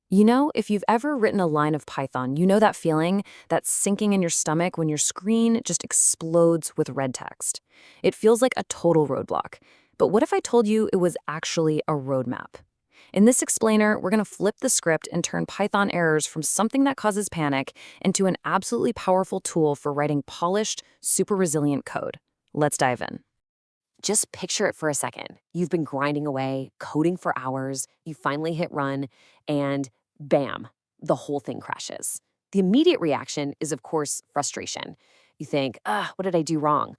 You know, if you've ever written a line of Python, you know that feeling, that sinking in your stomach when your screen just explodes with red text. It feels like a total roadblock. But what if I told you it was actually a roadmap? In this explainer, we're going to flip the script and turn Python errors from something that causes panic into an absolutely powerful tool for writing polished, super resilient code. Let's dive in. Just picture it for a second. You've been grinding away, coding for hours, you finally hit run, and bam, the whole thing crashes. The immediate reaction is, of course, frustration. You think, what did I do wrong?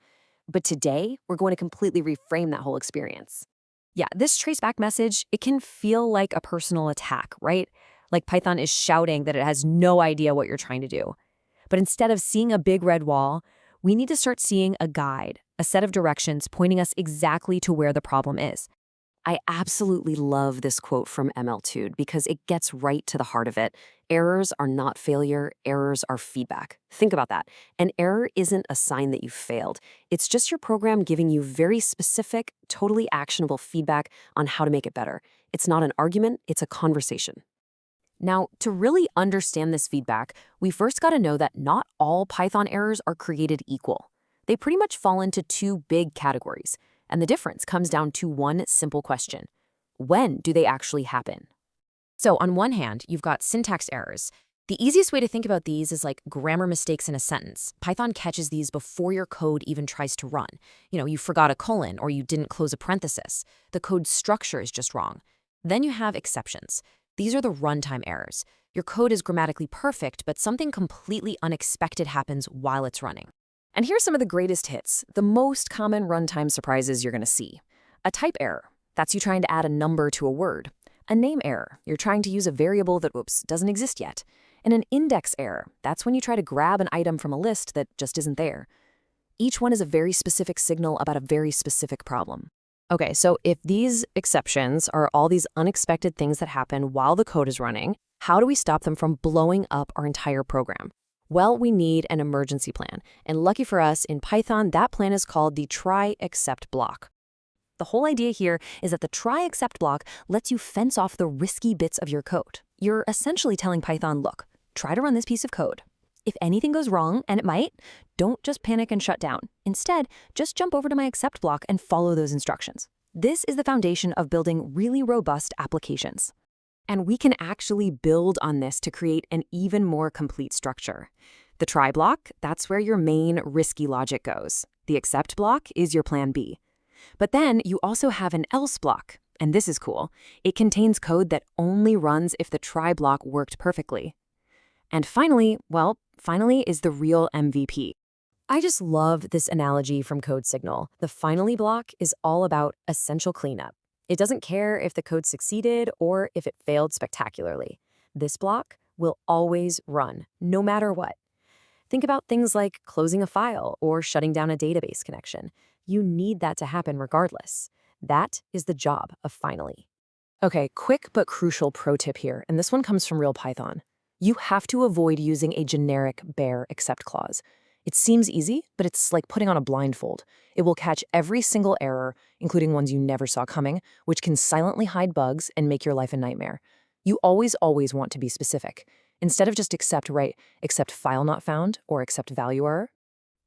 But today, we're going to completely reframe that whole experience. Yeah, this traceback message, it can feel like a personal attack, right? Like Python is shouting that it has no idea what you're trying to do. But instead of seeing a big red wall, we need to start seeing a guide, a set of directions pointing us exactly to where the problem is. I absolutely love this quote from ML2 because it gets right to the heart of it. Errors are not failure, errors are feedback. Think about that. An error isn't a sign that you failed. It's just your program giving you very specific, totally actionable feedback on how to make it better. It's not an argument, it's a conversation. Now, to really understand this feedback, we first got to know that not all Python errors are created equal. They pretty much fall into two big categories, and the difference comes down to one simple question. When do they actually happen? So on one hand, you've got syntax errors. The easiest way to think about these is like grammar mistakes in a sentence. Python catches these before your code even tries to run. You forgot a colon or you didn't close a parenthesis. The code structure is just wrong. Then you have exceptions. These are the runtime errors. Your code is grammatically perfect, but something completely unexpected happens while it's running. And here's some of the greatest hits, the most common runtime surprises you're going to see. A type error, that's you trying to add a number to a word. A name error, you're trying to use a variable that, doesn't exist yet. And an index error, that's when you try to grab an item from a list that just isn't there. Each one is a very specific signal about a very specific problem. Okay, so if these exceptions are all these unexpected things that happen while the code is running, how do we stop them from blowing up our entire program? Well, we need an emergency plan. And lucky for us, in Python, that plan is called the try-except block. The whole idea here is that the try-except block lets you fence off the risky bits of your code. You're essentially telling Python, look, try to run this piece of code. If anything goes wrong, and it might, don't just panic and shut down. Instead, just jump over to my except block and follow those instructions. This is the foundation of building really robust applications. And we can actually build on this to create an even more complete structure. The try block, that's where your main risky logic goes. The except block is your plan B. But then you also have an else block, and this is cool. It contains code that only runs if the try block worked perfectly. And finally is the real MVP. I just love this analogy from Code Signal. The finally block is all about essential cleanup. It doesn't care if the code succeeded or if it failed spectacularly. This block will always run, no matter what. Think about things like closing a file or shutting down a database connection. You need that to happen regardless. That is the job of finally. Okay, quick but crucial pro tip here, and this one comes from real Python. You have to avoid using a generic bare except clause. It seems easy, but it's like putting on a blindfold. It will catch every single error, including ones you never saw coming, which can silently hide bugs and make your life a nightmare. You always want to be specific. Instead of just except file not found or except value error.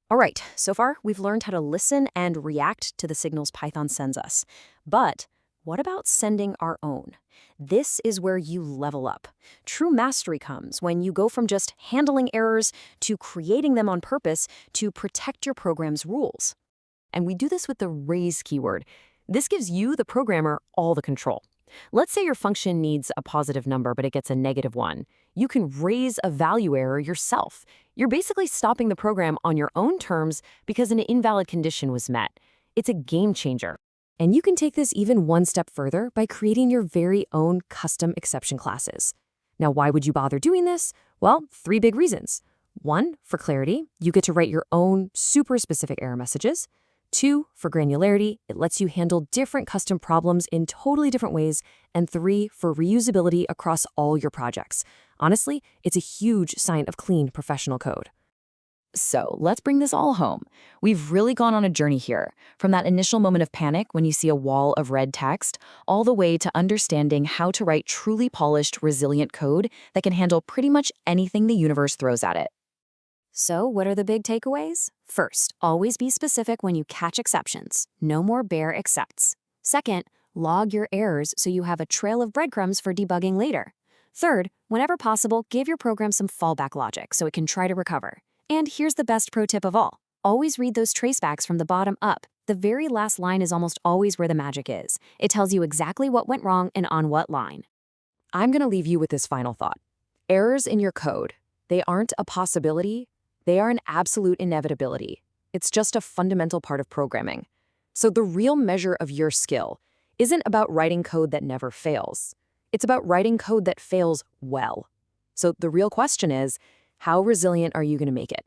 All right, so far we've learned how to listen and react to the signals Python sends us. But what about sending our own? This is where you level up. True mastery comes when you go from just handling errors to creating them on purpose to protect your program's rules. And we do this with the raise keyword. This gives you, the programmer, all the control. Let's say your function needs a positive number, but it gets a -1. You can raise a value error yourself. You're basically stopping the program on your own terms because an invalid condition was met. It's a game changer. And you can take this even one step further by creating your very own custom exception classes. Now, why would you bother doing this? Well, 3 big reasons. 1, for clarity, you get to write your own super specific error messages. 2, for granularity, it lets you handle different custom problems in totally different ways. And 3, for reusability across all your projects. Honestly, it's a huge sign of clean professional code. So let's bring this all home. We've really gone on a journey here, from that initial moment of panic when you see a wall of red text, all the way to understanding how to write truly polished, resilient code that can handle pretty much anything the universe throws at it. So, what are the big takeaways? First, always be specific when you catch exceptions. No more bare accepts. Second, log your errors so you have a trail of breadcrumbs for debugging later. Third, whenever possible, give your program some fallback logic so it can try to recover. And here's the best pro tip of all. Always read those tracebacks from the bottom up. The very last line is almost always where the magic is. It tells you exactly what went wrong and on what line. I'm going to leave you with this final thought. Errors in your code, they aren't a possibility, they are an absolute inevitability. It's just a fundamental part of programming. So the real measure of your skill isn't about writing code that never fails. It's about writing code that fails well. So the real question is, how resilient are you going to make it?